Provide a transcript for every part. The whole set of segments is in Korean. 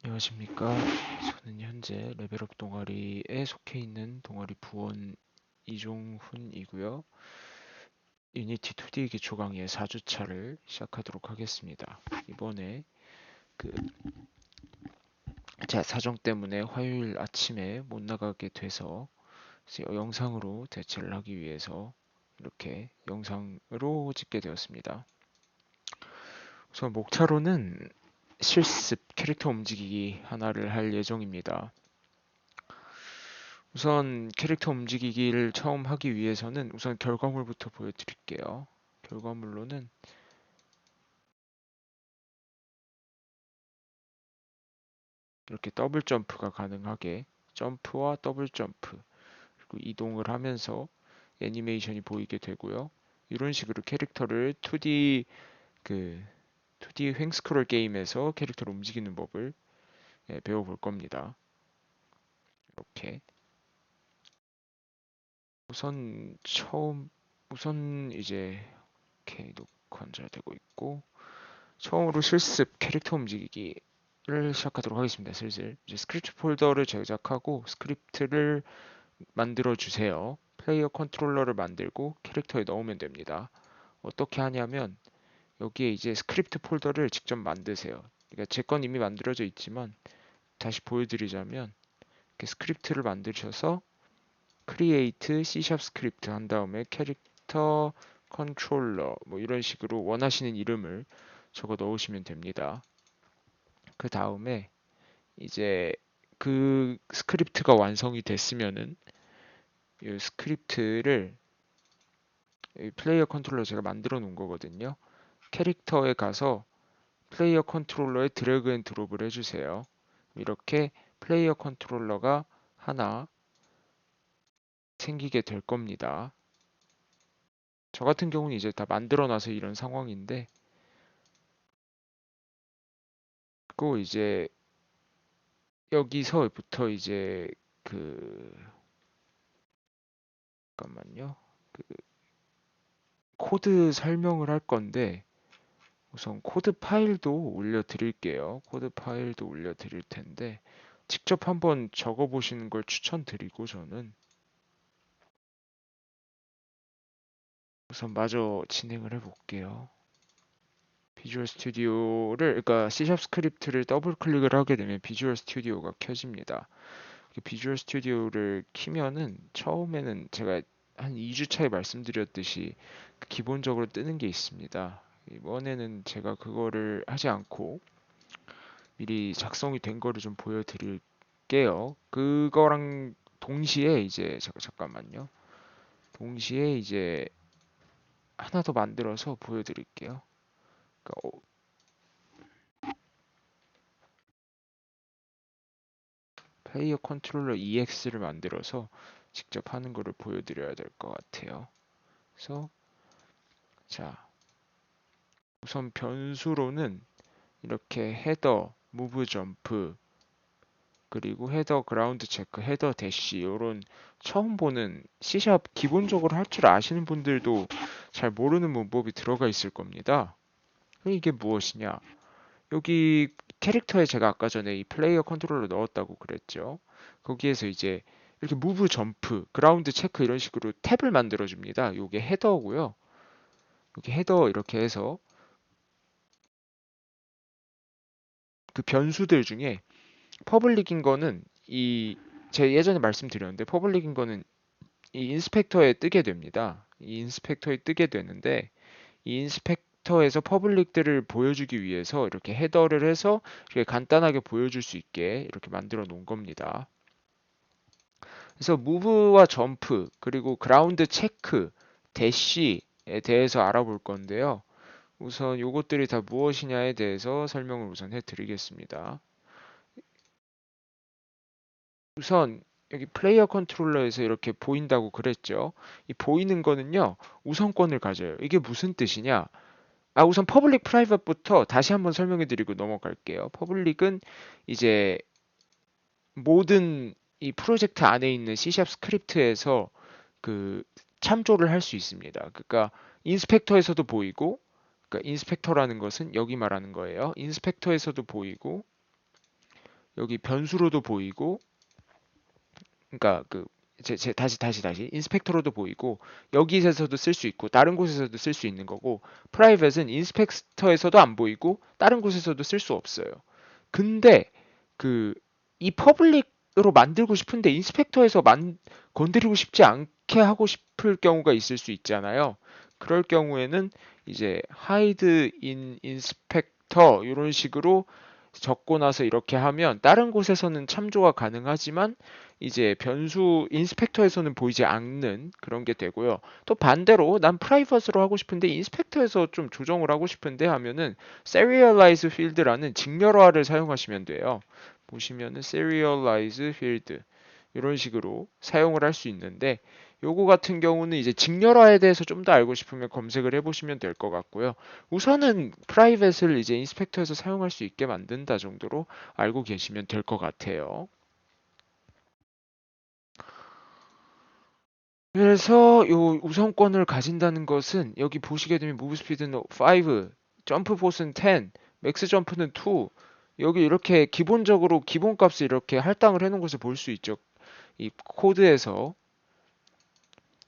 안녕하십니까. 저는 현재 레벨업 동아리에 속해 있는 동아리 부원 이종훈이고요. 유니티 2D 기초 강의 4주차를 시작하도록 하겠습니다. 이번에 그 제 사정 때문에 화요일 아침에 못 나가게 돼서 영상으로 대체를 하기 위해서 이렇게 영상으로 찍게 되었습니다. 우선 목차로는 실습 캐릭터 움직이기 하나를 할 예정입니다. 우선 캐릭터 움직이기를 처음 하기 위해서는 우선 결과물부터 보여드릴게요. 결과물로는 이렇게 더블 점프가 가능하게 점프와 더블 점프 그리고 이동을 하면서 애니메이션이 보이게 되고요. 이런 식으로 캐릭터를 2D 횡스크롤 게임에서 캐릭터를 움직이는 법을 배워볼 겁니다. 이렇게 우선 이제 이렇게 녹화는 잘 되고 있고 처음으로 실습 캐릭터 움직이기를 시작하도록 하겠습니다. 슬슬 이제 스크립트 폴더를 제작하고 스크립트를 만들어 주세요. 플레이어 컨트롤러를 만들고 캐릭터에 넣으면 됩니다. 어떻게 하냐면 여기에 이제 스크립트 폴더를 직접 만드세요. 그러니까 제 건 이미 만들어져 있지만 다시 보여드리자면 이렇게 스크립트를 만드셔서 create C# 스크립트 한 다음에 캐릭터 컨트롤러 뭐 이런 식으로 원하시는 이름을 적어 넣으시면 됩니다. 그 다음에 이제 그 스크립트가 완성이 됐으면은 이 스크립트를 플레이어 컨트롤러 제가 만들어 놓은 거거든요. 캐릭터에 가서 플레이어 컨트롤러에 드래그 앤 드롭을 해주세요. 이렇게 플레이어 컨트롤러가 하나 생기게 될 겁니다. 저 같은 경우는 이제 다 만들어 놔서 이런 상황인데 그리고 이제 여기서부터 이제 그 잠깐만요. 그 코드 설명을 할 건데 우선 코드 파일도 올려드릴게요. 코드 파일도 올려드릴 텐데 직접 한번 적어보시는 걸 추천드리고 저는 우선 마저 진행을 해볼게요. 비주얼 스튜디오를 그러니까 C# 스크립트를 더블 클릭을 하게 되면 비주얼 스튜디오가 켜집니다. 비주얼 스튜디오를 키면은 처음에는 제가 한 2주 차에 말씀드렸듯이 기본적으로 뜨는 게 있습니다. 이번에는 제가 그거를 하지 않고 미리 작성이 된 거를 좀 보여드릴게요. 그거랑 동시에 이제 잠깐만요. 동시에 이제 하나 더 만들어서 보여드릴게요. 그러니까 플레이어 컨트롤러 EX를 만들어서 직접 하는 거를 보여드려야 될 것 같아요. 그래서 자 우선 변수로는 이렇게 헤더, 무브 점프, 그리고 헤더 그라운드 체크, 헤더 대시 이런 처음 보는 C샵 기본적으로 할 줄 아시는 분들도 잘 모르는 문법이 들어가 있을 겁니다. 이게 무엇이냐? 여기 캐릭터에 제가 아까 전에 이 플레이어 컨트롤러 넣었다고 그랬죠. 거기에서 이제 이렇게 무브 점프, 그라운드 체크 이런 식으로 탭을 만들어 줍니다. 이게 헤더고요. 여기 헤더 이렇게 해서 그 변수들 중에 퍼블릭인 거는 제가 예전에 말씀드렸는데 퍼블릭인 거는 이 인스펙터에 뜨게 됩니다. 이 인스펙터에 뜨게 되는데 이 인스펙터에서 퍼블릭들을 보여주기 위해서 이렇게 헤더를 해서 이렇게 간단하게 보여줄 수 있게 이렇게 만들어 놓은 겁니다. 그래서 무브와 점프 그리고 그라운드 체크, 대시에 대해서 알아볼 건데요. 우선 이것들이 다 무엇이냐에 대해서 설명을 우선 해드리겠습니다. 우선 여기 플레이어 컨트롤러에서 이렇게 보인다고 그랬죠. 이 보이는 거는요, 우선권을 가져요. 이게 무슨 뜻이냐? 우선 퍼블릭 프라이빗부터 다시 한번 설명해 드리고 넘어갈게요. 퍼블릭은 이제 모든 이 프로젝트 안에 있는 C# 스크립트에서 그 참조를 할 수 있습니다. 그러니까 인스펙터에서도 보이고, 그러니까 인스펙터라는 것은 여기 말하는 거예요. 인스펙터에서도 보이고, 여기 변수로도 보이고, 그러니까 다시 인스펙터로도 보이고 여기에서도 쓸 수 있고 다른 곳에서도 쓸 수 있는 거고, 프라이빗은 인스펙터에서도 안 보이고 다른 곳에서도 쓸 수 없어요. 근데 그 이 퍼블릭으로 만들고 싶은데 인스펙터에서 건드리고 싶지 않게 하고 싶을 경우가 있을 수 있잖아요. 그럴 경우에는 이제 hide in inspector 이런 식으로 적고 나서 이렇게 하면 다른 곳에서는 참조가 가능하지만 이제 변수 인스펙터에서는 보이지 않는 그런 게 되고요. 또 반대로 난 프라이빗으로 하고 싶은데 인스펙터에서 좀 조정을 하고 싶은데 하면은 serialize field라는 직렬화를 사용하시면 돼요. 보시면은 serialize field 이런 식으로 사용을 할 수 있는데, 요거 같은 경우는 이제 직렬화에 대해서 좀 더 알고 싶으면 검색을 해보시면 될 것 같고요. 우선은 프라이빗을 이제 인스펙터에서 사용할 수 있게 만든다 정도로 알고 계시면 될 것 같아요. 그래서 요 우선권을 가진다는 것은 여기 보시게 되면 무브 스피드는 5, 점프 포스는 10, 맥스 점프는 2, 여기 이렇게 기본적으로 기본값을 이렇게 할당을 해놓은 것을 볼 수 있죠. 이 코드에서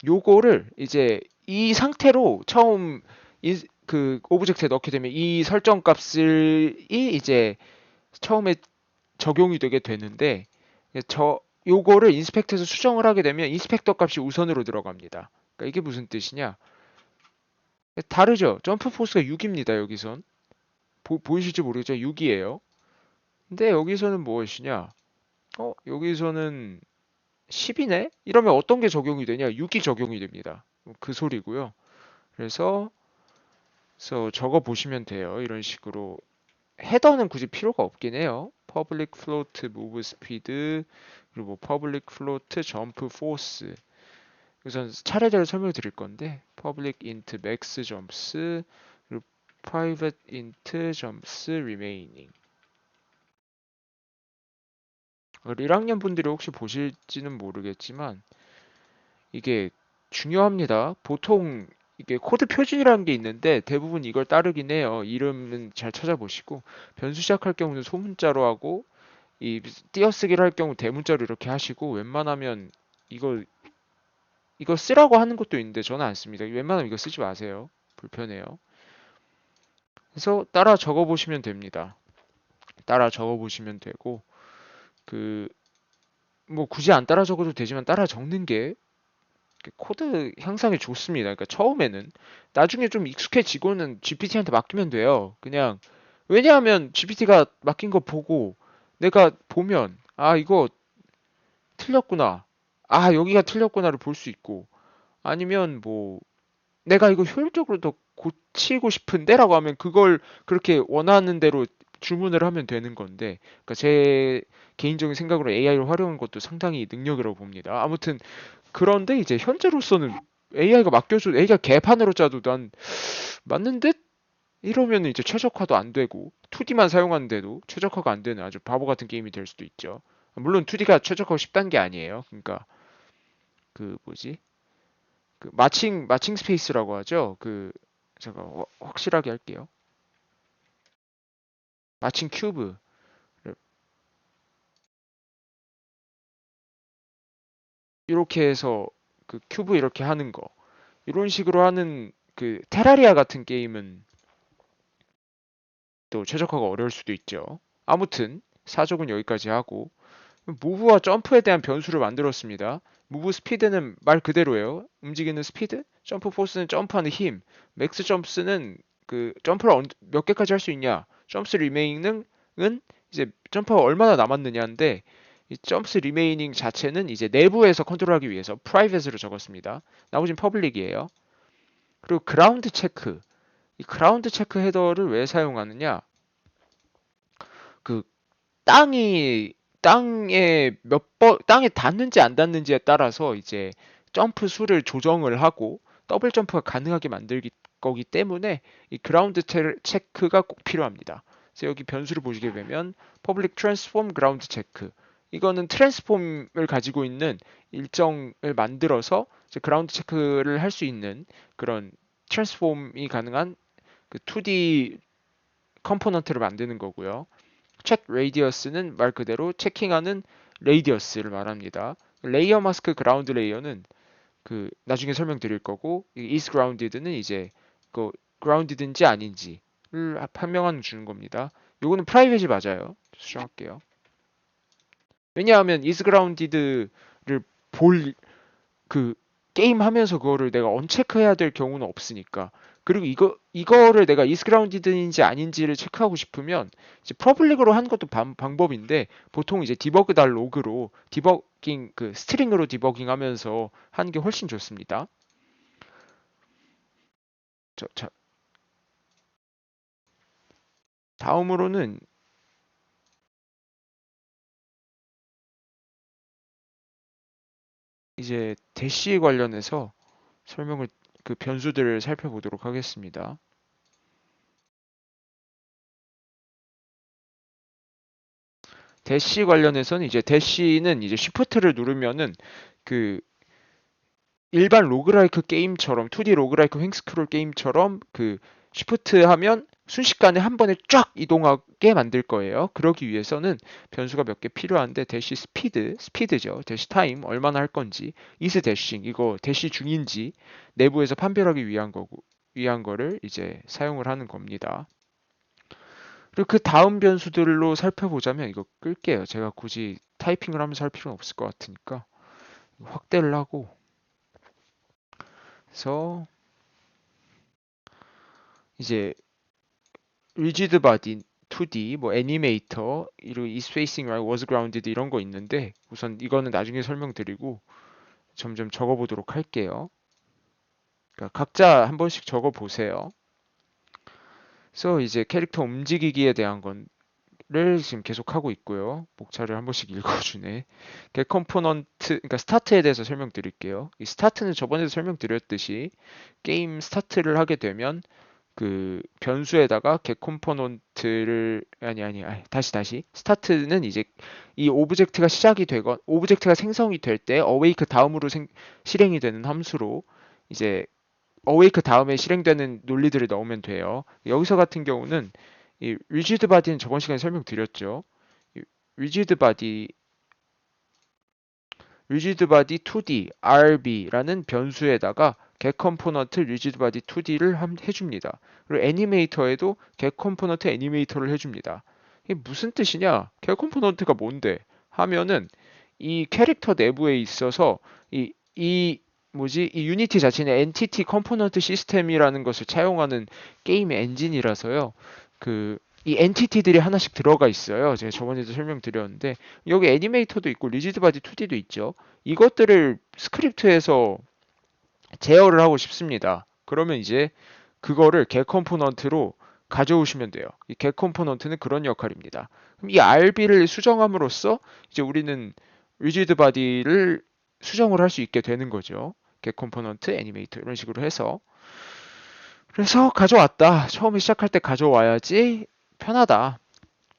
요거를 이제 이 상태로 처음 그 오브젝트에 넣게 되면 이 설정 값이 이제 처음에 적용이 되게 되는데, 요거를 인스펙터에서 수정을 하게 되면 인스펙터 값이 우선으로 들어갑니다. 그러니까 이게 무슨 뜻이냐? 다르죠? 점프 포스가 6입니다. 여기선 보이실지 모르겠죠? 6이에요. 근데 여기서는 무엇이냐? 여기서는 10이네? 이러면 어떤 게 적용이 되냐? 6이 적용이 됩니다. 그 소리고요. 그래서 적어 보시면 돼요. 이런 식으로 헤더는 굳이 필요가 없긴 해요. public float move speed, 그리고 뭐 public float jump force. 우선 차례대로 설명을 드릴 건데 public int max jumps, 그리고 private int jumps remaining. 1학년 분들이 혹시 보실지는 모르겠지만 이게 중요합니다. 보통 이게 코드 표준이라는 게 있는데 대부분 이걸 따르긴 해요. 이름은 잘 찾아보시고, 변수 시작할 경우는 소문자로 하고 이 띄어쓰기를 할 경우 대문자로 이렇게 하시고, 웬만하면 이거 쓰라고 하는 것도 있는데 저는 안 씁니다. 웬만하면 이거 쓰지 마세요. 불편해요. 그래서 따라 적어 보시면 됩니다. 따라 적어 보시면 되고, 그 뭐 굳이 안 따라 적어도 되지만 따라 적는 게 코드 향상에 좋습니다. 그러니까 처음에는, 나중에 좀 익숙해지고는 GPT한테 맡기면 돼요. 그냥 왜냐하면 GPT가 맡긴 거 보고 내가 보면 이거 틀렸구나. 여기가 틀렸구나를 볼 수 있고, 아니면 뭐 내가 이거 효율적으로 더 고치고 싶은데라고 하면 그걸 그렇게 원하는 대로 주문을 하면 되는 건데, 그러니까 제 개인적인 생각으로 AI를 활용한 것도 상당히 능력이라고 봅니다. 아무튼 그런데 이제 현재로서는 AI가 개판으로 짜도 난 맞는 듯? 이러면 이제 최적화도 안 되고 2D만 사용하는데도 최적화가 안 되는 아주 바보 같은 게임이 될 수도 있죠. 물론 2D가 최적화가 쉽다는 게 아니에요. 그러니까 그 뭐지? 그 마칭 스페이스라고 하죠. 제가 확실하게 할게요. 마칭 큐브. 이렇게 해서 그 큐브 이렇게 하는 거. 이런 식으로 하는 그 테라리아 같은 게임은 또 최적화가 어려울 수도 있죠. 아무튼 사족은 여기까지 하고, 무브와 점프에 대한 변수를 만들었습니다. 무브 스피드는 말 그대로예요. 움직이는 스피드, 점프 포스는 점프하는 힘, 맥스 점프는 그 점프를 몇 개까지 할 수 있냐, 점프 리메이닝은 이제 점프가 얼마나 남았느냐인데, 이 점프 리메이닝 자체는 이제 내부에서 컨트롤하기 위해서 프라이빗으로 적었습니다. 나머지는 퍼블릭이에요. 그리고 그라운드 체크, 이 그라운드 체크 헤더를 왜 사용하느냐? 그 땅이 땅에 닿는지 안 닿는지에 따라서 이제 점프 수를 조정을 하고 더블 점프가 가능하게 만들 거기 때문에 이 그라운드 체크가 꼭 필요합니다. 그래서 여기 변수를 보시게 되면 public transform ground check, 이거는 트랜스폼을 가지고 있는 일정을 만들어서 그라운드 체크를 할 수 있는 그런 트랜스폼이 가능한 그 2D 컴포넌트를 만드는 거고요. check radius는 말 그대로 체킹하는 레이디어스를 말합니다. 레이어 마스크 그라운드 레이어는 그 나중에 설명드릴 거고, 이 is grounded는 이제 그 grounded인지 아닌지를 판명하는 주는 겁니다. 요거는 프라이빗이 맞아요. 수정할게요. 왜냐하면 is grounded를 볼 그 게임 하면서 그거를 내가 언체크해야 될 경우는 없으니까. 그리고 이거를 내가 is grounded인지 아닌지를 체크하고 싶으면 이제 퍼블릭으로 하는 것도 방법인데, 보통 이제 디버그 달 로그로 디버깅 그 스트링으로 디버깅하면서 하는 게 훨씬 좋습니다. 자, 다음으로는 이제 대시 관련해서 설명을 그 변수들을 살펴보도록 하겠습니다. 대시 관련해서는 이제 대시는 이제 쉬프트를 누르면은 그 일반 로그라이크 게임처럼 2D 로그라이크 횡스크롤 게임처럼 그 쉬프트 하면 순식간에 한 번에 쫙 이동하게 만들 거예요. 그러기 위해서는 변수가 몇 개 필요한데, 대시 스피드죠. 대시 타임 얼마나 할 건지, is 대싱 이거 대시 중인지 내부에서 판별하기 위한 거를 이제 사용을 하는 겁니다. 그리고 그 다음 변수들로 살펴보자면, 이거 끌게요. 제가 굳이 타이핑을 하면서 할 필요는 없을 것 같으니까 확대를 하고, 그래서 이제 리지드 바디 2D 뭐 애니메이터 이런 is facing right, was grounded 이런 거 있는데, 우선 이거는 나중에 설명드리고 점점 적어보도록 할게요. 그러니까 각자 한 번씩 적어보세요. 그래서 이제 캐릭터 움직이기에 대한 건를 지금 계속 하고 있고요. 목차를 한 번씩 읽어주네. get 컴포넌트, 그러니까 스타트에 대해서 설명드릴게요. 이 스타트는 저번에도 설명드렸듯이 게임 스타트를 하게 되면 그 변수에다가 get 컴포넌트를 다시 스타트는 이제 이 오브젝트가 시작이 되건 오브젝트가 생성이 될 때 awake 다음으로 실행이 되는 함수로 이제 awake 다음에 실행되는 논리들을 넣으면 돼요. 여기서 같은 경우는 이 rigid body는 저번 시간에 설명드렸죠. 이 rigid body 2D RB라는 변수에다가 get component rigid body 2D를 해줍니다. 그리고 애니메이터에도 get component 애니메이터를 해줍니다. 이게 무슨 뜻이냐? get component가 뭔데? 하면은 이 캐릭터 내부에 있어서 이 유니티 자체는 엔티티 컴포넌트 시스템이라는 것을 차용하는 게임 엔진이라서요. 이 엔티티들이 하나씩 들어가 있어요. 제가 저번에도 설명드렸는데, 여기 애니메이터도 있고 리지드 바디 2D도 있죠. 이것들을 스크립트에서 제어를 하고 싶습니다. 그러면 이제 그거를 get 컴포넌트로 가져오시면 돼요. 이 get 컴포넌트는 그런 역할입니다. 그럼 이 RB를 수정함으로써 이제 우리는 리지드 바디를 수정을 할 수 있게 되는 거죠. get 컴포넌트 애니메이터 이런 식으로 해서, 그래서 가져왔다. 처음에 시작할 때 가져와야지 편하다.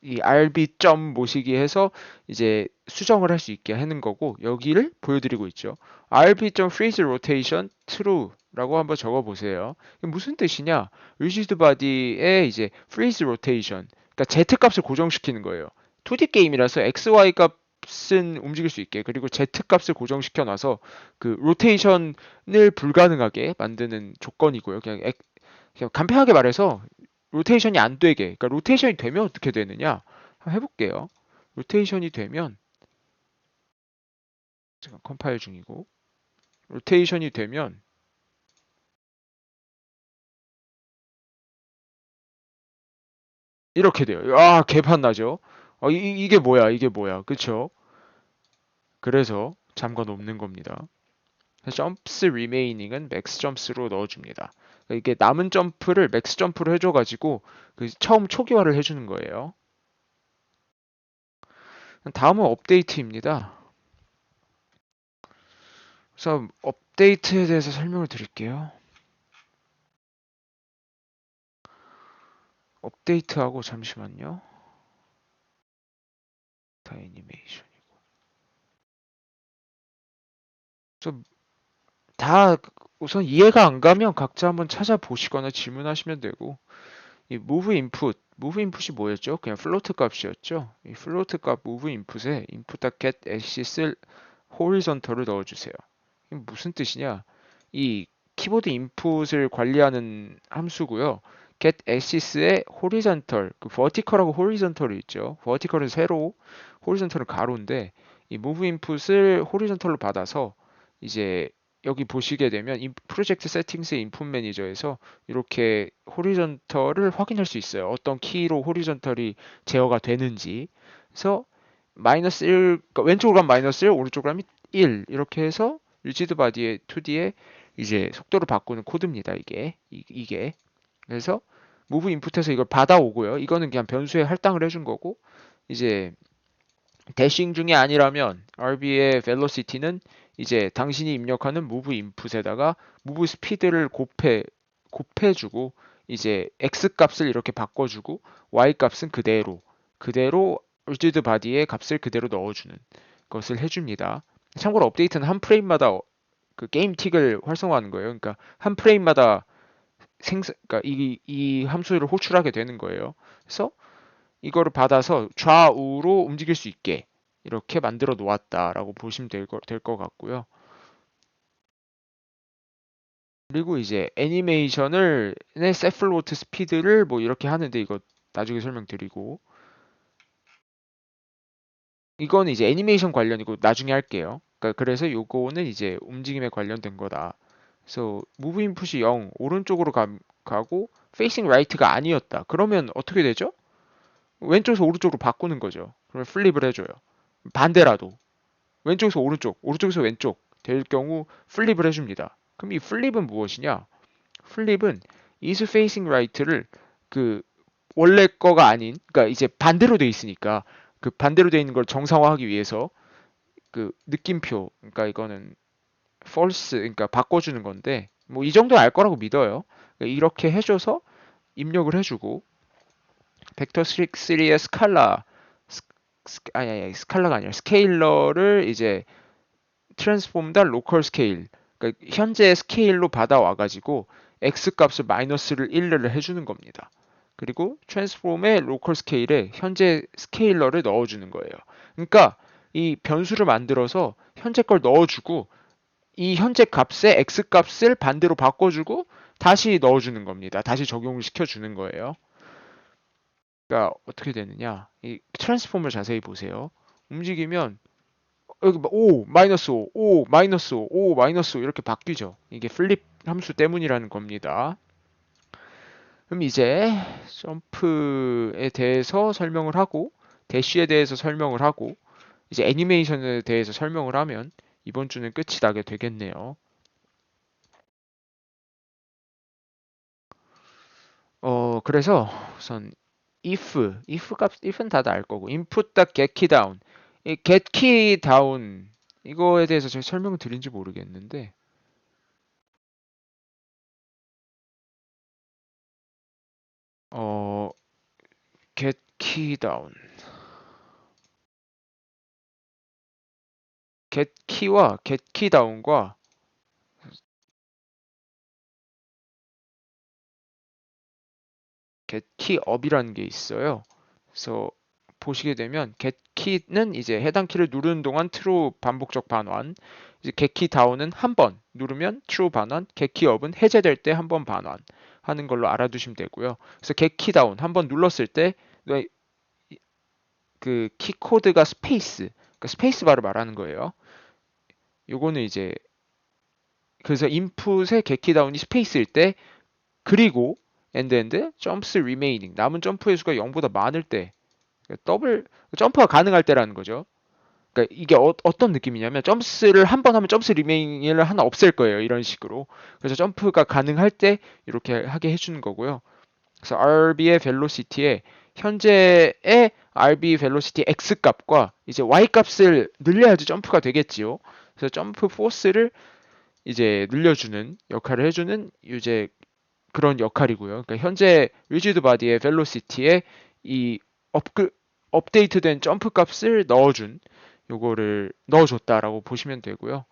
이 RB 점 모시기 해서 이제 수정을 할 수 있게 하는 거고, 여기를 보여드리고 있죠. RB 점 freeze rotation true라고 한번 적어보세요. 이게 무슨 뜻이냐? rigid body의 이제 freeze rotation, 그러니까 Z 값을 고정시키는 거예요. 2D 게임이라서 X, Y 값은 움직일 수 있게, 그리고 Z 값을 고정시켜 놔서 그 로테이션을 불가능하게 만드는 조건이고요. 그냥 간편하게 말해서 로테이션이 안 되게, 그러니까 로테이션이 되면 어떻게 되느냐? 한번 해볼게요. 로테이션이 되면, 제가 컴파일 중이고, 로테이션이 되면 이렇게 돼요. 아, 개판 나죠? 이게 뭐야, 이게 뭐야, 그쵸? 그래서 잠깐 없는 겁니다. 점프스 리메이닝은 맥스 점프스로 넣어줍니다. 그러니까 이게 남은 점프를 맥스 점프로 해줘가지고 그 처음 초기화를 해주는 거예요. 다음은 업데이트입니다. 그래서 업데이트에 대해서 설명을 드릴게요. 업데이트하고 잠시만요. 다 애니메이션이고. 다 우선 이해가 안 가면 각자 한번 찾아보시거나 질문하시면 되고, 이 move input move input이 뭐였죠? 그냥 float 값이었죠. 이 float 값 move input에 input.get axis horizontal을 넣어주세요. 이게 무슨 뜻이냐? 이 키보드 인풋을 관리하는 함수고요. get axis의 horizontal, 그 vertical하고 horizontal이 있죠. vertical은 세로, horizontal은 가로인데 이 move input을 horizontal로 받아서 이제 여기 보시게 되면 프로젝트 세팅스의 인풋 매니저에서 이렇게 호리존털을 확인할 수 있어요. 어떤 키로 호리존털이 제어가 되는지. 그래서 마이너스 1, 그러니까 왼쪽으로 가면 마이너스 1, 오른쪽으로 가면 1 이렇게 해서 리지드 바디의 2D에 이제 속도를 바꾸는 코드입니다. 이게. 그래서 무브 인풋에서 이걸 받아오고요. 이거는 그냥 변수에 할당을 해준 거고 이제 대싱 중에 아니라면 RB의 velocity는 이제 당신이 입력하는 move input에다가 move speed를 곱해주고 이제 x 값을 이렇게 바꿔주고 y 값은 그대로 rigid body의 값을 그대로 넣어주는 것을 해줍니다. 참고로 업데이트는 한 프레임마다 그 게임 틱을 활성화하는 거예요. 그러니까 한 프레임마다 그러니까 이 함수를 호출하게 되는 거예요. 그래서 이거를 받아서 좌우로 움직일 수 있게 이렇게 만들어 놓았다라고 보시면 될 것 같고요. 그리고 이제 애니메이션을 세플로트 스피드를 뭐 이렇게 하는데 이거 나중에 설명드리고 이거는 이제 애니메이션 관련이고 나중에 할게요. 그러니까 그래서 요거는 이제 움직임에 관련된 거다. 그래서 무브 인풋이 0 오른쪽으로 가고 페이싱 라이트가 아니었다. 그러면 어떻게 되죠? 왼쪽에서 오른쪽으로 바꾸는 거죠. 그러면 플립을 해줘요. 반대라도 왼쪽에서 오른쪽, 오른쪽에서 왼쪽 될 경우 플립을 해줍니다. 그럼 이 플립은 무엇이냐? 플립은 is facing right를 그 원래 거가 아닌, 그러니까 이제 반대로 돼 있으니까 그 반대로 돼 있는 걸 정상화하기 위해서 그 느낌표, 그러니까 이거는 false, 그러니까 바꿔주는 건데 뭐 이 정도 알 거라고 믿어요. 그러니까 이렇게 해줘서 입력을 해주고 벡터 3의 스칼라 아니 스칼라가 아니라 스케일러를 이제 트랜스폼 다 로컬 스케일, 그러니까 현재 스케일로 받아와가지고 x 값을 마이너스를 1을 해주는 겁니다. 그리고 트랜스폼의 로컬 스케일에 현재 스케일러를 넣어주는 거예요. 그러니까 이 변수를 만들어서 현재 걸 넣어주고 이 현재 값의 x 값을 반대로 바꿔주고 다시 넣어주는 겁니다. 다시 적용을 시켜주는 거예요. 그러니까 어떻게 되느냐? 이 트랜스폼을 자세히 보세요. 움직이면 여기 5, 마이너스 5, 5, 마이너스 5, 5, 마이너스 5 이렇게 바뀌죠. 이게 플립 함수 때문이라는 겁니다. 그럼 이제 점프에 대해서 설명을 하고 대쉬에 대해서 설명을 하고 이제 애니메이션에 대해서 설명을 하면 이번 주는 끝이 나게 되겠네요. 그래서 우선 if는 다들 알 거고 input.get key down 이 get key down 이거에 대해서 제가 설명을 드린지 모르겠는데 어 get key down get key와 get key down과 get key up이라는 게 있어요. 그래서 보시게 되면 get key는 이제 해당 키를 누르는 동안 true 반복적 반환, 이제 get key down은 한 번 누르면 true 반환, get key up은 해제될 때 한 번 반환 하는 걸로 알아두시면 되고요. 그래서 get key down 한 번 눌렀을 때 그 키 코드가 스페이스, 그러니까 스페이스 바를 말하는 거예요. 요거는 이제 그래서 인풋의 get key down이 스페이스일 때 그리고 end 점프스 remaining 남은 점프의 수가 0보다 많을 때 더블 점프가 가능할 때라는 거죠. 그러니까 이게 떤 느낌이냐면 점프를 한 번 하면 점프 리메인을 하나 없앨 거예요. 이런 식으로. 그래서 점프가 가능할 때 이렇게 하게 해주는 거고요. 그래서 RB의 velocity에 현재의 RB velocity x 값과 이제 y 값을 늘려야지 점프가 되겠지요. 그래서 점프 포스를 이제 늘려주는 역할을 해주는 이제 그런 역할이고요. 그러니까 현재 리지드 바디의 벨로시티에 이 업데이트된 점프 값을 넣어준 요거를 넣어줬다라고 보시면 되고요.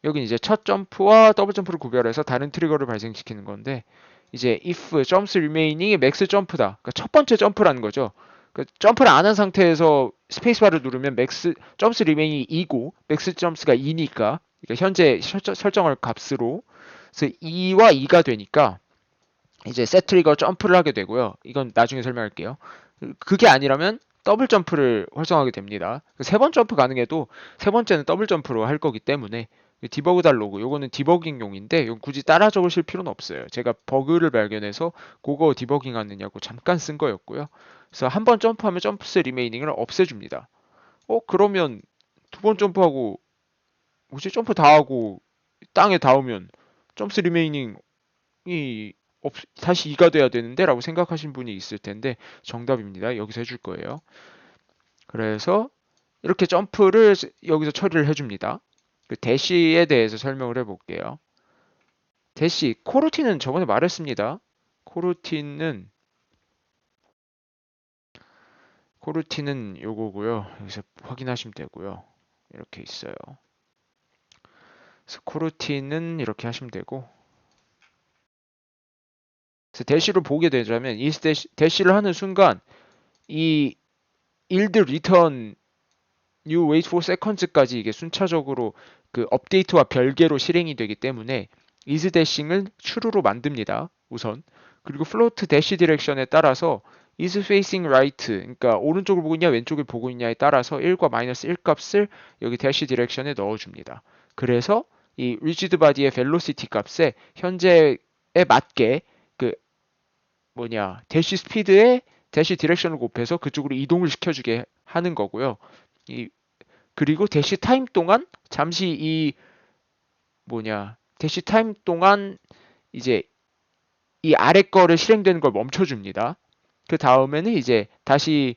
여기 이제 첫 점프와 더블 점프를 구별해서 다른 트리거를 발생시키는 건데 이제 if jumps remaining이 max 점프다. 그러니까 첫 번째 점프라는 거죠. 그러니까 점프를 안 한 상태에서 스페이스바를 누르면 max jumps remaining이 2고 max jumps가 2니까 그러니까 현재 설정할 값으로 그래서 2와 2가 되니까 이제 셋 트리거 점프를 하게 되고요. 이건 나중에 설명할게요. 그게 아니라면 더블 점프를 활성화하게 됩니다. 세 번 점프 가능해도 세 번째는 더블 점프로 할 거기 때문에 디버그 달로그 요거는 디버깅용인데 이건 굳이 따라 적으실 필요는 없어요. 제가 버그를 발견해서 그거 디버깅 하느냐고 잠깐 쓴 거였고요. 그래서 한 번 점프하면 점프스 리메이닝을 없애줍니다. 그러면 두 번 점프하고 뭐지 점프 다 하고 땅에 닿으면 점프스 리메이닝이 다시 2가 돼야 되는데 라고 생각하신 분이 있을 텐데 정답입니다. 여기서 해줄 거예요. 그래서 이렇게 점프를 여기서 처리를 해줍니다. 그 대시에 대해서 설명을 해볼게요. 대시, 코루틴은 저번에 말했습니다. 코루틴은 요거고요. 여기서 확인하시면 되고요. 이렇게 있어요. 그래서 코루틴은 이렇게 하시면 되고 그래서 대시를 보게 되자면 이 대시를 하는 순간 이 일드 리턴 new wait for seconds까지 이게 순차적으로 그 업데이트와 별개로 실행이 되기 때문에 is dashing을 true로 만듭니다. 우선. 그리고 float dash direction에 따라서 is facing right, 그러니까 오른쪽을 보고 있냐 왼쪽을 보고 있냐에 따라서 1과 마이너스 1 값을 여기 dash direction에 넣어줍니다. 그래서 이 rigid body의 velocity 값에 현재에 맞게 그 dash 스피드에 dash 디렉션을 곱해서 그쪽으로 이동을 시켜주게 하는 거고요. 그리고 대시 타임 동안 잠시 대시 타임 동안 이제 이 아래 거를 실행되는 걸 멈춰줍니다. 그 다음에는 이제 다시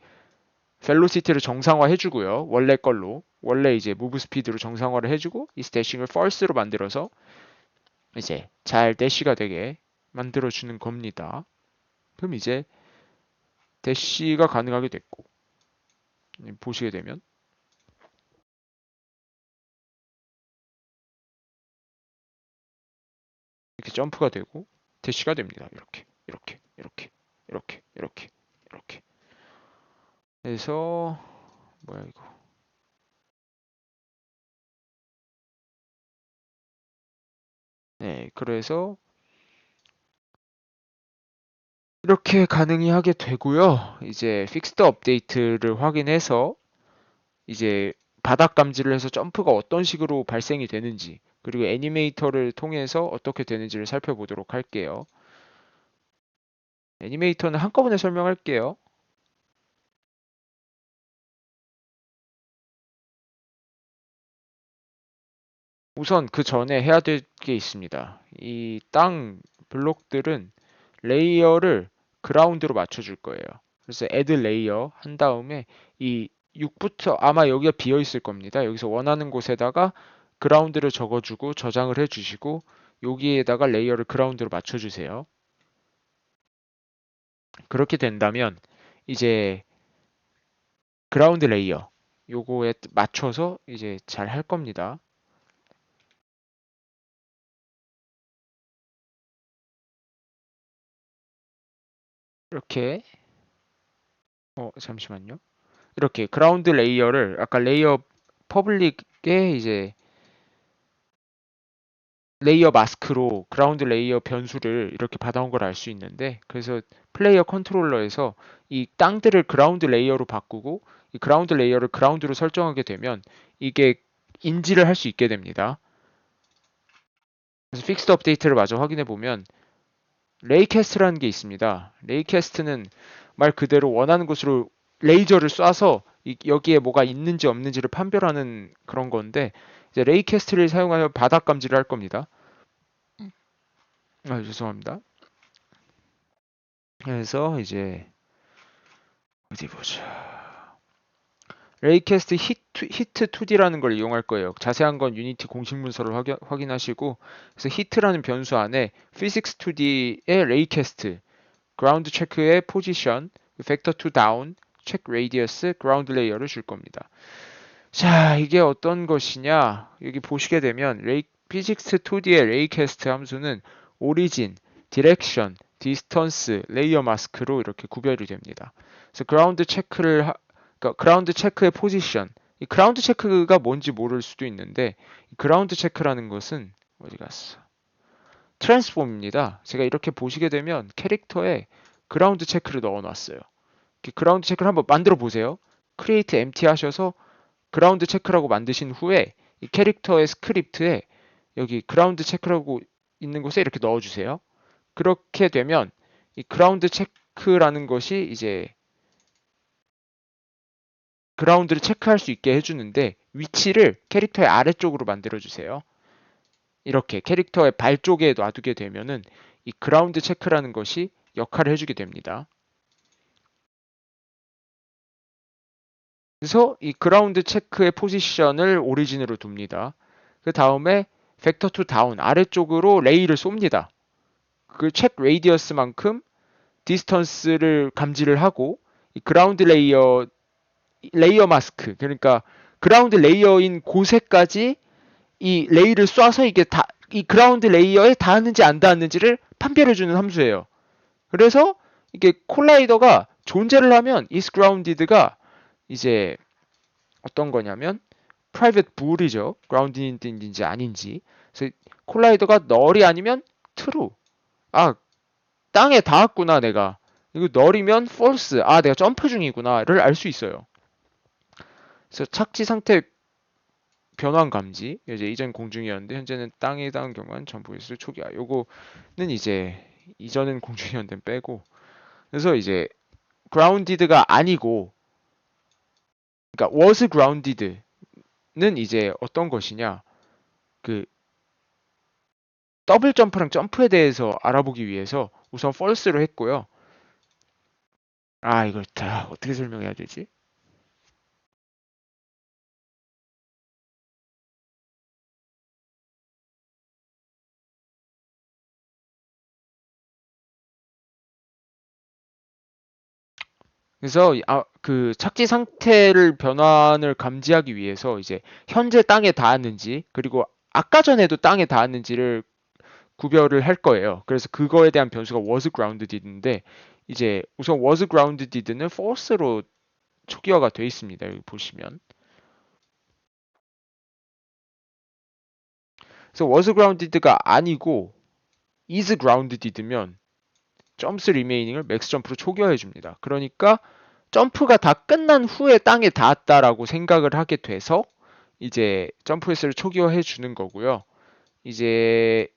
벨로시티를 정상화 해주고요. 원래 이제 무브 스피드로 정상화를 해주고 이 대싱을 false로 만들어서 이제 잘 대시가 되게 만들어주는 겁니다. 그럼 이제 대시가 가능하게 됐고 보시게 되면 이렇게 점프가 되고 대시가 됩니다. 이렇게 그래서 뭐야 이거 네 그래서 이렇게 가능히 하게 되고요. 이제 픽스드 업데이트를 확인해서 이제 바닥 감지를 해서 점프가 어떤 식으로 발생이 되는지 그리고 애니메이터를 통해서 어떻게 되는지를 살펴보도록 할게요. 애니메이터는 한꺼번에 설명할게요. 우선 그 전에 해야 될 게 있습니다. 이 땅 블록들은 레이어를 그라운드로 맞춰줄 거예요. 그래서 add 레이어 한 다음에 이 6부터 아마 여기가 비어 있을 겁니다. 여기서 원하는 곳에다가 그라운드를 적어주고 저장을 해주시고 여기에다가 레이어를 그라운드로 맞춰주세요. 그렇게 된다면 이제 그라운드 레이어 요거에 맞춰서 이제 잘 할 겁니다. 이렇게 잠시만요. 이렇게 그라운드 레이어를 아까 레이어 퍼블릭에 이제 레이어 마스크로 그라운드 레이어 변수를 이렇게 받아온 걸 알 수 있는데 그래서 플레이어 컨트롤러에서 이 땅들을 그라운드 레이어로 바꾸고 이 그라운드 레이어를 그라운드로 설정하게 되면 이게 인지를 할 수 있게 됩니다. 그래서 픽스드 업데이트를 마저 확인해 보면 레이캐스트라는 게 있습니다. 레이캐스트는 말 그대로 원하는 곳으로 레이저를 쏴서 여기에 뭐가 있는지 없는지를 판별하는 그런 건데 이제 레이캐스트를 사용하여 바닥 감지를 할 겁니다. 죄송합니다. 그래서 이제 어디 보자. 레이캐스트 히트 2D라는 걸 이용할 거예요. 자세한 건 유니티 공식 문서를 확인하시고 그래서 히트라는 변수 안에 physics 2D의 레이캐스트, 그라운드 체크의 포지션, 팩터 2 다운, 체크 레디어스, 그라운드 레이어를 줄 겁니다. 자, 이게 어떤 것이냐? 여기 보시게 되면 physics 2D의 레이캐스트 함수는 오리진, 디렉션, 디스턴스, 레이어 마스크로 이렇게 구별이 됩니다. 그래서 그러니까 그라운드 체크의 포지션, 이 그라운드 체크가 뭔지 모를 수도 있는데 이 그라운드 체크라는 것은 어디 갔어? 트랜스폼입니다. 제가 이렇게 보시게 되면 캐릭터에 그라운드 체크를 넣어놨어요. 그라운드 체크를 한번 만들어 보세요. 크리에이트 empty 하셔서 그라운드 체크라고 만드신 후에 이 캐릭터의 스크립트에 여기 그라운드 체크라고 있는 곳에 이렇게 넣어주세요. 그렇게 되면 이 그라운드 체크라는 것이 이제 그라운드를 체크할 수 있게 해주는데 위치를 캐릭터의 아래쪽으로 만들어주세요. 이렇게 캐릭터의 발 쪽에 놔두게 되면은 이 그라운드 체크라는 것이 역할을 해주게 됩니다. 그래서 이 그라운드 체크의 포지션을 오리진으로 둡니다. 그 다음에 벡터 투 다운 아래쪽으로 레이를 쏩니다. 그 체크 레이디어스만큼 디스턴스를 감지를 하고 이 그라운드 레이어 마스크 그러니까 그라운드 레이어인 곳에까지 이 레이를 쏴서 이게 이 그라운드 레이어에 닿았는지 안 닿았는지를 판별해주는 함수예요. 그래서 이게 콜라이더가 존재를 하면 is grounded가 이제 어떤 거냐면 private bool이죠. grounded인지 아닌지. 그래서 콜라이더가 널이 아니면 true. 아, 땅에 닿았구나 내가. 이거 널이면 false. 아, 내가 점프 중이구나를 알 수 있어요. 그래서 착지 상태 변환 감지. 이제 이전 공중이었는데 현재는 땅에 닿은 경우는 전부 S 초기화. 요거는 이제 이전은 공중이었는데 빼고. 그래서 이제 grounded가 아니고 그러니까 was grounded는 이제 어떤 것이냐? 그 더블 점프랑 점프에 대해서 알아보기 위해서 우선 false로 했고요. 아, 이걸 다 어떻게 설명해야 되지? 그래서 그 착지 상태를 변환을 감지하기 위해서 이제 현재 땅에 닿았는지 그리고 아까 전에도 땅에 닿았는지를 구별을 할 거예요. 그래서 그거에 대한 변수가 was grounded인데 이제 우선 was grounded는 false로 초기화가 돼 있습니다. 여기 보시면. 그래서 was grounded가 아니고 is grounded면 점스 리메이닝을 맥스 점프로 초기화해 줍니다. 그러니까 점프가 다 끝난 후에 땅에 닿았다라고 생각을 하게 돼서 이제 점프 횟수를 초기화해 주는 거고요. 이제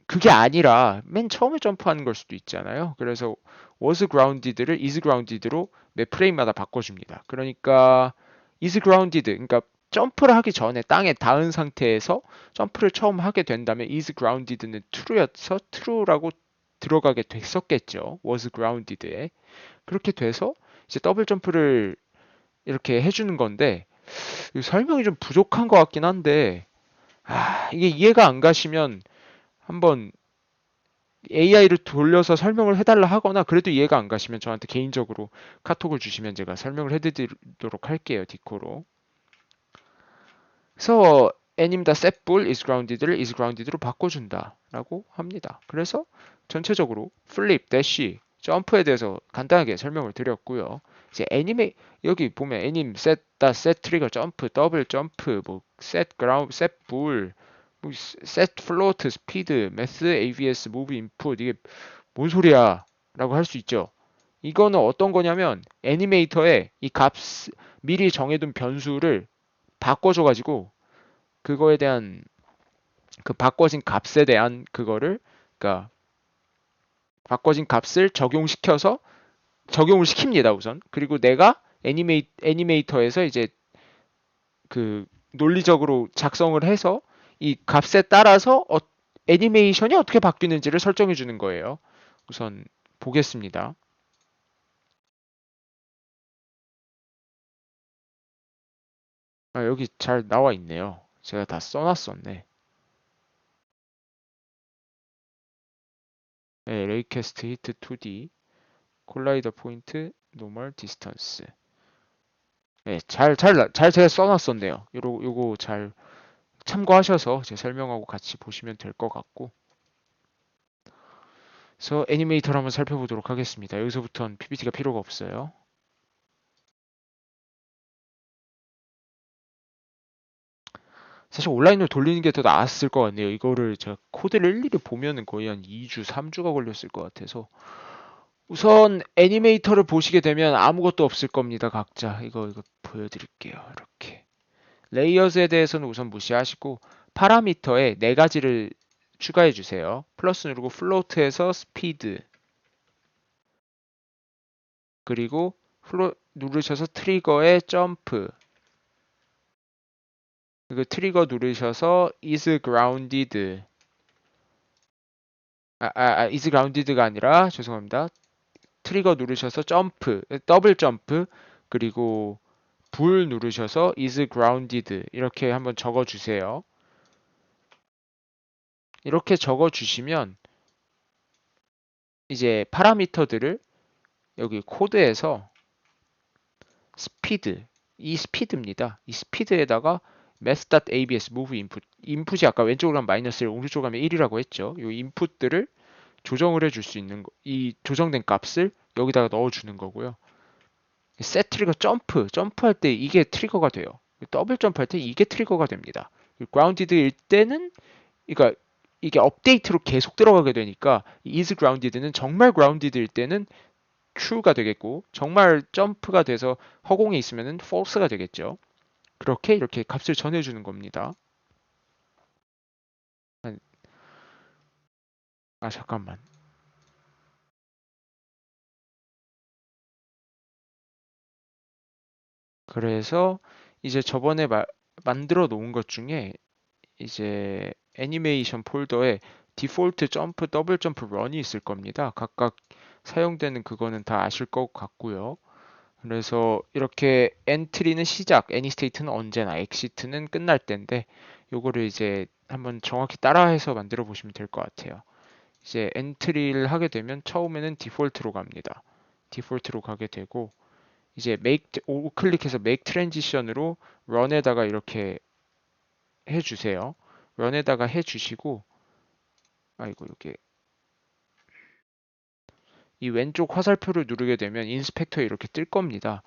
그게 아니라 맨 처음에 점프하는 걸 수도 있잖아요. 그래서 was grounded를 is grounded로 매 프레임마다 바꿔줍니다. 그러니까 is grounded, 그러니까 점프를 하기 전에 땅에 닿은 상태에서 점프를 처음 하게 된다면 is grounded는 true여서 true라고 들어가게 됐었겠죠. was grounded에. 그렇게 돼서 이제 더블 점프를 이렇게 해주는 건데 설명이 좀 부족한 것 같긴 한데 이게 이해가 안 가시면 한번 AI를 돌려서 설명을 해달라 하거나 그래도 이해가 안 가시면 저한테 개인적으로 카톡을 주시면 제가 설명을 해드리도록 할게요. 디코로. 그래서 애님다 setBool is grounded를 is grounded로 바꿔준다 라고 합니다. 그래서 전체적으로 flip, dash, 점프에 대해서 간단하게 설명을 드렸고요. 이제 여기 보면 애님 set, set trigger, 점프, 더블 점프, 뭐 set ground, set bull, 뭐 set float, speed, math, ABS, move input 이게 뭔 소리야 라고 할 수 있죠. 이거는 어떤 거냐면 애니메이터에 이 값 미리 정해둔 변수를 바꿔줘가지고 그거에 대한 그 바꿔진 값에 대한 그거를 그러니까 바꿔진 값을 적용을 시킵니다 우선. 그리고 내가 애니메이터에서 이제 그 논리적으로 작성을 해서 이 값에 따라서 애니메이션이 어떻게 바뀌는지를 설정해 주는 거예요. 우선 보겠습니다. 여기 잘 나와 있네요. 제가 다 써놨었네. 네, 레이캐스트 히트 2D, 콜라이더 포인트, 노멀 디스턴스. 네, 잘 제가 써놨었네요. 요거 잘 참고하셔서 제 설명하고 같이 보시면 될 것 같고. 그래서 애니메이터를 한번 살펴보도록 하겠습니다. 여기서부터는 PPT가 필요가 없어요. 사실 온라인으로 돌리는 게 더 나았을 것 같네요. 이거를 제가 코드를 일일이 보면은 거의 한 2주, 3주가 걸렸을 것 같아서. 우선 애니메이터를 보시게 되면 아무것도 없을 겁니다. 각자. 이거 보여드릴게요. 이렇게. 레이어즈에 대해서는 우선 무시하시고 파라미터에 네 가지를 추가해 주세요. 플러스 누르고 플로트에서 스피드 그리고 누르셔서 트리거에 점프 그리고 트리거 누르셔서 is grounded is grounded가 아니라 죄송합니다. 트리거 누르셔서 점프 더블 점프 그리고 불 누르셔서 is grounded 이렇게 한번 적어 주세요. 이렇게 적어 주시면 이제 파라미터들을 여기 코드에서 스피드, 이 스피드입니다. 이 스피드에다가 math.abs move input, 인풋이 아까 왼쪽으로 가면 마이너스 1, 오른쪽으로 가면 1이라고 했죠. 이 인풋들을 조정을 해줄 수 있는 거, 이 조정된 값을 여기다가 넣어주는 거고요. 셋 트리거 점프할 때 이게 트리거가 돼요. 더블 점프할 때 이게 트리거가 됩니다. grounded일 때는, 그러니까 이게 업데이트로 계속 들어가게 되니까 is grounded는 정말 grounded일 때는 true가 되겠고 정말 점프가 돼서 허공에 있으면 false가 되겠죠. 그렇게 이렇게 값을 전해주는 겁니다. 잠깐만. 그래서 이제 저번에 만들어 놓은 것 중에 이제 애니메이션 폴더에 디폴트 점프, 더블 점프 런이 있을 겁니다. 각각 사용되는 그거는 다 아실 것 같고요. 그래서 이렇게 엔트리는 시작, 애니스테이트는 언제나, 엑시트는 끝날 때인데 요거를 이제 한번 정확히 따라해서 만들어 보시면 될 것 같아요. 이제 엔트리를 하게 되면 처음에는 디폴트로 갑니다. 디폴트로 가게 되고 이제 우클릭해서 make transition으로 run에다가 이렇게 해주세요. run에다가 해주시고 아이고 이게 이 왼쪽 화살표를 누르게 되면 인스펙터에 이렇게 뜰 겁니다.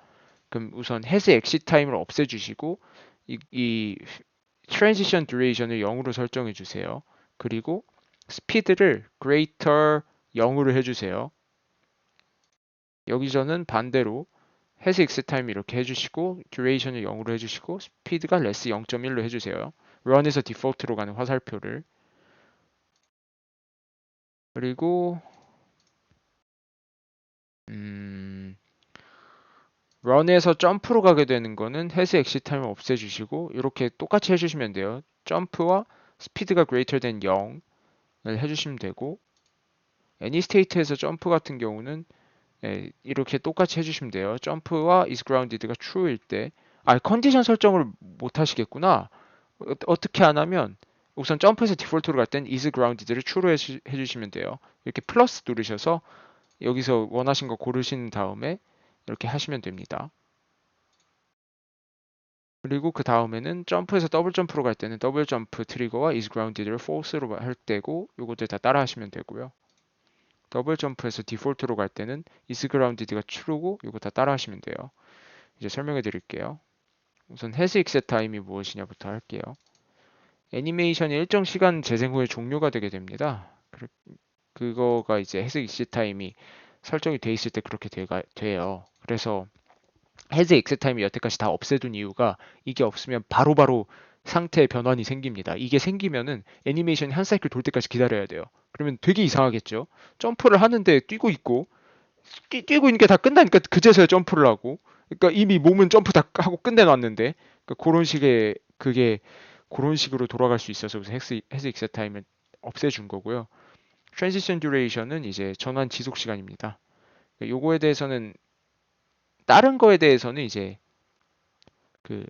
그럼 우선 has exit time을 없애주시고 이 transition duration을 0으로 설정해 주세요. 그리고 스피드를 greater 0으로 해주세요. 여기서는 반대로 has exit time 이렇게 해주시고 duration을 0으로 해주시고 스피드가 less 0.1로 해주세요. run에서 디폴트로 가는 화살표를 그리고 run에서 점프로 가게 되는 거는 has exit time을 없애주시고 이렇게 똑같이 해주시면 돼요. 점프와 스피드가 greater than 0을 해주시면 되고 anystate에서 점프 같은 경우는 이렇게 똑같이 해주시면 돼요. 점프와 is grounded가 true일 때 컨디션 설정을 못 하시겠구나. 어떻게 안 하면 우선 점프에서 디폴트로 갈 땐 is grounded를 true로 해주시면 돼요. 이렇게 플러스 누르셔서 여기서 원하신 거 고르신 다음에 이렇게 하시면 됩니다. 그리고 그 다음에는 점프에서 더블 점프로 갈 때는 더블 점프 트리거와 is grounded를 false로 할 때고 요것들 다 따라 하시면 되고요. 더블 점프에서 디폴트로 갈 때는 is grounded가 true고 이거 다 따라 하시면 돼요. 이제 설명해 드릴게요. 우선 has exit time이 무엇이냐부터 할게요. 애니메이션이 일정 시간 재생 후에 종료가 되게 됩니다. 그거가 이제 has exit time이 설정이 돼 있을 때 그렇게 돼요. 그래서 has exit time이 여태까지 다 없애둔 이유가 이게 없으면 바로바로 상태의 변환이 생깁니다. 이게 생기면은 애니메이션이 한 사이클 돌 때까지 기다려야 돼요. 그러면 되게 이상하겠죠? 점프를 하는데 뛰고 있고 뛰고 있는 게 다 끝나니까 그제서야 점프를 하고 그러니까 이미 몸은 점프 다 하고 끝내놨는데 그러니까 그런 식으로 돌아갈 수 있어서 해스 익셋 타임을 없애준 거고요. 트랜지션 듀레이션은 이제 전환 지속 시간입니다. 요거에 대해서는 다른 거에 대해서는 이제 그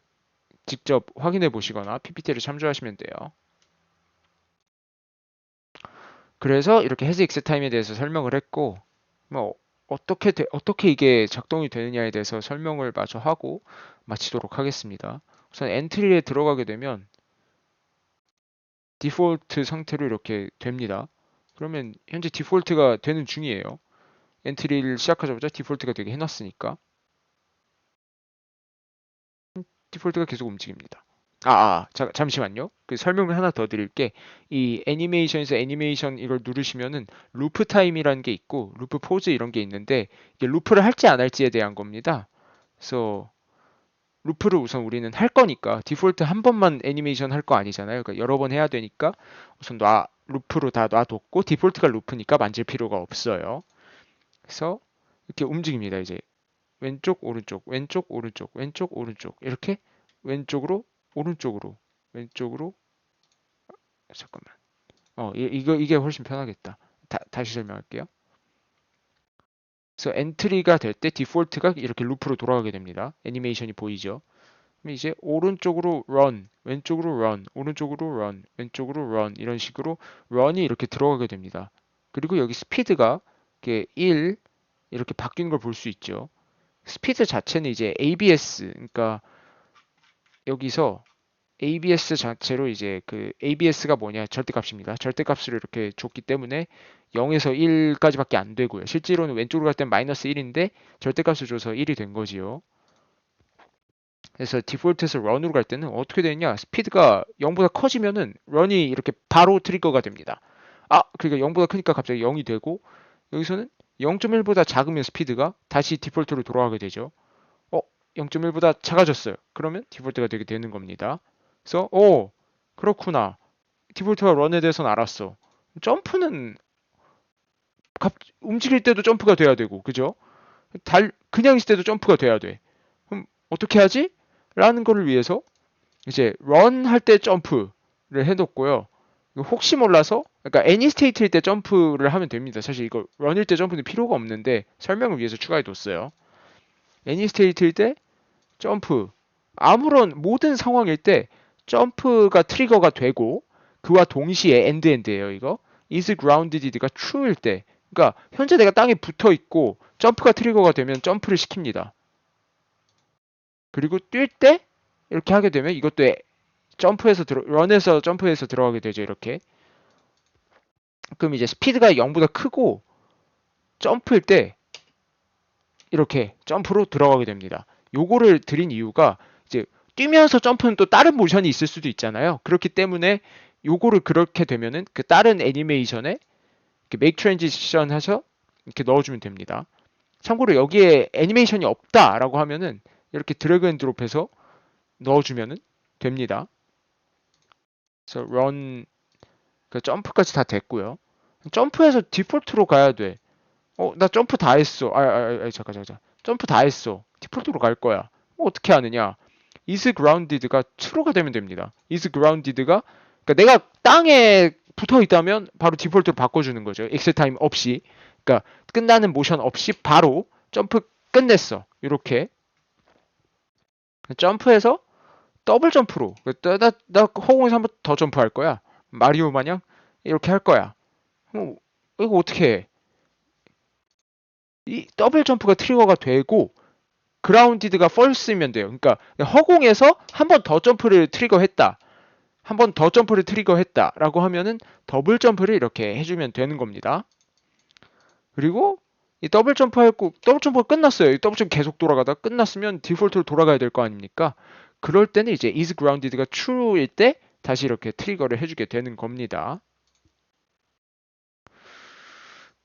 직접 확인해 보시거나 PPT를 참조하시면 돼요. 그래서 이렇게 해스 익셋 타임에 대해서 설명을 했고 뭐 어떻게 이게 작동이 되느냐에 대해서 설명을 마저 하고 마치도록 하겠습니다. 우선 엔트리에 들어가게 되면 디폴트 상태로 이렇게 됩니다. 그러면 현재 디폴트가 되는 중이에요. 엔트리를 시작하자마자 디폴트가 되게 해놨으니까 디폴트가 계속 움직입니다. 잠시만요. 그 설명을 하나 더 드릴게. 이 애니메이션에서 애니메이션 이걸 누르시면은 루프 타임이라는 게 있고 루프 포즈 이런 게 있는데 이게 루프를 할지 안 할지에 대한 겁니다. 그래서 루프를 우선 우리는 할 거니까 디폴트 한 번만 애니메이션 할 거 아니잖아요. 그러니까 여러 번 해야 되니까 우선 루프로 다 놔뒀고 디폴트가 루프니까 만질 필요가 없어요. 그래서 이렇게 움직입니다. 이제 왼쪽 오른쪽 왼쪽 오른쪽 왼쪽 오른쪽 이렇게 왼쪽으로 오른쪽으로 왼쪽으로 잠깐만 이게 훨씬 편하겠다. 다시 설명할게요. 그래서 엔트리가 될 때 디폴트가 이렇게 루프로 돌아가게 됩니다. 애니메이션이 보이죠? 그럼 이제 오른쪽으로 run, 왼쪽으로 run, 오른쪽으로 run, 왼쪽으로 run 이런 식으로 run이 이렇게 들어가게 됩니다. 그리고 여기 스피드가 이렇게 1 이렇게 바뀌는 걸 볼 수 있죠. 스피드 자체는 이제 ABS, 그러니까 여기서 ABS 자체로 이제 그 ABS가 뭐냐 절대값입니다. 절대값으로 이렇게 줬기 때문에 0에서 1까지밖에 안 되고요. 실제로는 왼쪽으로 갈 땐 마이너스 1인데 절대값을 줘서 1이 된 거지요. 그래서 디폴트에서 런으로 갈 때는 어떻게 되냐? 스피드가 0보다 커지면은 런이 이렇게 바로 트리거가 됩니다. 그러니까 0보다 크니까 갑자기 0이 되고 여기서는 0.1보다 작으면 스피드가 다시 디폴트로 돌아가게 되죠. 0.1보다 작아졌어요. 그러면 디폴트가 되게 되는 겁니다. 그래서 그렇구나. 디폴트가 런에 대해서는 알았어. 점프는 움직일 때도 점프가 돼야 되고, 그죠? 그냥 있을 때도 점프가 돼야 돼. 그럼 어떻게 하지? 라는 거를 위해서 이제 런 할 때 점프를 해놓고요. 혹시 몰라서 그러니까 애니 스테이트일 때 점프를 하면 됩니다. 사실 이거 런일 때 점프는 필요가 없는데 설명을 위해서 추가해뒀어요. 애니 스테이트일 때 점프 아무런 모든 상황일 때 점프가 트리거가 되고 그와 동시에 엔드예요 이거 is grounded가 true일 때 그러니까 현재 내가 땅에 붙어 있고 점프가 트리거가 되면 점프를 시킵니다. 그리고 뛸 때 이렇게 하게 되면 이것도 런에서 점프해서 들어가게 되죠 이렇게. 그럼 이제 스피드가 0보다 크고 점프일 때 이렇게 점프로 들어가게 됩니다. 요거를 드린 이유가 이제 뛰면서 점프는 또 다른 모션이 있을 수도 있잖아요. 그렇기 때문에 요거를 그렇게 되면은 그 다른 애니메이션에 이렇게 make transition 해서 이렇게 넣어주면 됩니다. 참고로 여기에 애니메이션이 없다라고 하면은 이렇게 드래그 앤 드롭해서 넣어주면은 됩니다. 그래서 run 그 점프까지 다 됐고요. 점프해서 디폴트로 가야 돼. 나 점프 다 했어. 잠깐. 점프 다 했어. 디폴트로 갈 거야. 어떻게 하느냐? is grounded가 true가 되면 됩니다. is grounded가 그러니까 내가 땅에 붙어 있다면 바로 디폴트로 바꿔주는 거죠. 엑셀 타임 없이. 그러니까 끝나는 모션 없이 바로 점프 끝냈어. 이렇게 점프해서 더블 점프로 나 허공에서 한 번 더 점프할 거야. 마리오 마냥 이렇게 할 거야. 이거 어떻게 해? 이 더블 점프가 트리거가 되고 그라운디드가 펄스면 돼요. 그러니까 허공에서 한 번 더 점프를 트리거했다. 한 번 더 점프를 트리거했다라고 하면은 더블 점프를 이렇게 해주면 되는 겁니다. 그리고 이 더블 점프하고 더블 점프가 끝났어요. 이 더블 점프 계속 돌아가다 끝났으면 디폴트로 돌아가야 될 거 아닙니까? 그럴 때는 이제 is grounded가 true일 때 다시 이렇게 트리거를 해주게 되는 겁니다.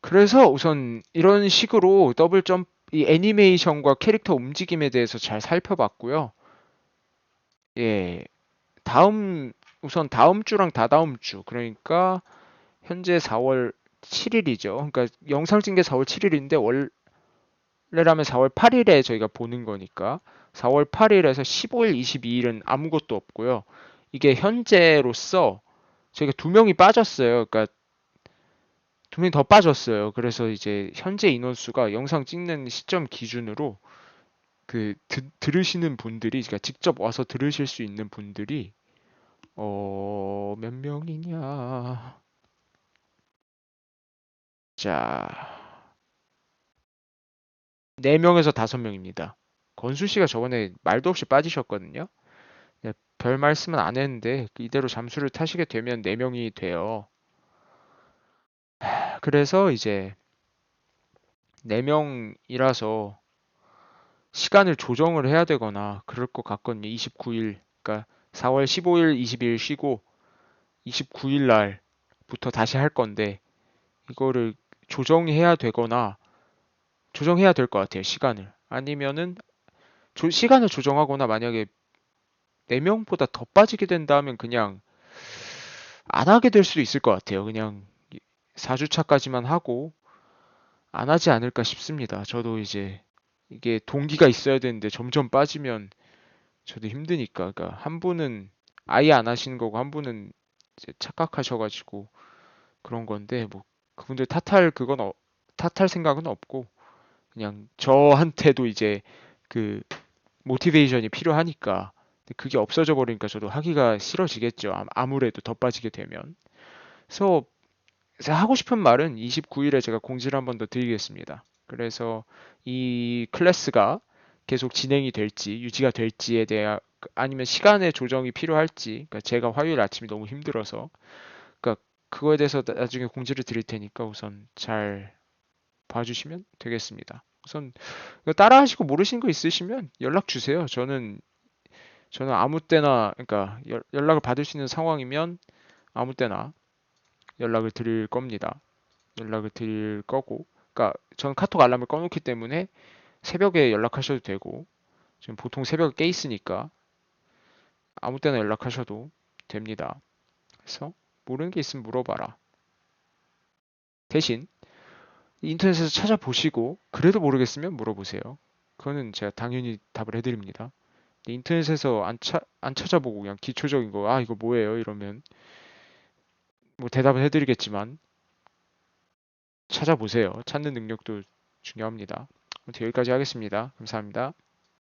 그래서 우선 이런 식으로 더블 점프 이 애니메이션과 캐릭터 움직임에 대해서 잘 살펴봤고요. 예, 우선 다음 주랑 다다음 주, 그러니까 현재 4월 7일이죠. 그러니까 영상 찍은 게 4월 7일인데 원래라면 4월 8일에 저희가 보는 거니까 4월 8일에서 15일, 22일은 아무것도 없고요. 이게 현재로서 저희가 두 명이 빠졌어요. 그러니까 두 명이 더 빠졌어요. 그래서 이제 현재 인원수가 영상 찍는 시점 기준으로 들으시는 분들이, 그러니까 직접 와서 들으실 수 있는 분들이 몇 명이냐? 자, 4명에서 5명입니다. 건수 씨가 저번에 말도 없이 빠지셨거든요. 네, 별 말씀은 안 했는데 이대로 잠수를 타시게 되면 4명이 돼요. 그래서 이제 4명이라서 시간을 조정을 해야 되거나 그럴 것 같거든요. 29일, 그러니까 4월 15일, 20일 쉬고 29일 날부터 다시 할 건데 이거를 조정해야 되거나 조정해야 될 것 같아요. 시간을. 아니면은 시간을 조정하거나 만약에 4명보다 더 빠지게 된다면 그냥 안 하게 될 수도 있을 것 같아요. 그냥 4주차까지만 하고 안 하지 않을까 싶습니다. 저도 이제 이게 동기가 있어야 되는데 점점 빠지면 저도 힘드니까. 그러니까 한 분은 아예 안 하시는 거고 한 분은 이제 착각하셔가지고 그런 건데 뭐 그분들 탓할 생각은 없고 그냥 저한테도 이제 그 모티베이션이 필요하니까 근데 그게 없어져 버리니까 저도 하기가 싫어지겠죠. 아무래도 더 빠지게 되면. 그래서 하고 싶은 말은 29일에 제가 공지를 한 번 더 드리겠습니다. 그래서 이 클래스가 계속 진행이 될지 유지가 될지에 대한 아니면 시간의 조정이 필요할지 그러니까 제가 화요일 아침이 너무 힘들어서 그러니까 그거에 대해서 나중에 공지를 드릴 테니까 우선 잘 봐주시면 되겠습니다. 우선 따라 하시고 모르시는 거 있으시면 연락 주세요. 저는 아무 때나 그러니까 연락을 받을 수 있는 상황이면 아무 때나 연락을 드릴 겁니다. 연락을 드릴 거고, 그러니까 저는 카톡 알람을 꺼놓기 때문에 새벽에 연락하셔도 되고, 지금 보통 새벽에 깨 있으니까 아무 때나 연락하셔도 됩니다. 그래서 모르는 게 있으면 물어봐라. 대신 인터넷에서 찾아보시고 그래도 모르겠으면 물어보세요. 그거는 제가 당연히 답을 해드립니다. 인터넷에서 안 찾아보고 그냥 기초적인 거, 아, 이거 뭐예요? 이러면 뭐 대답은 해드리겠지만 찾아보세요. 찾는 능력도 중요합니다. 아무튼 여기까지 하겠습니다. 감사합니다.